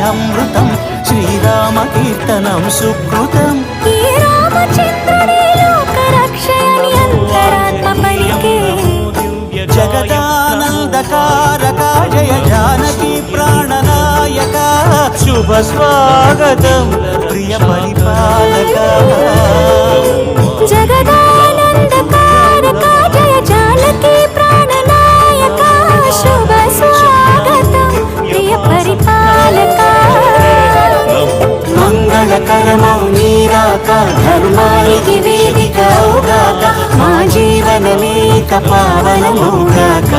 అమృతం శ్రీరామ కీర్తనం సుకృతం జగదానందకారక జయ జానకి ప్రాణనాయక శుభ స్వాగతం ప్రియ పరిపాలక జగదానందకారక జయ జానకి ప్రాణనాయక శుభ స్వాగతం ప్రియ పరిపాలక మంగళకరమౌ నీరాక ధర్మానికి వేదిక అవుగాక మా జీవనమేక పావనమౌగాక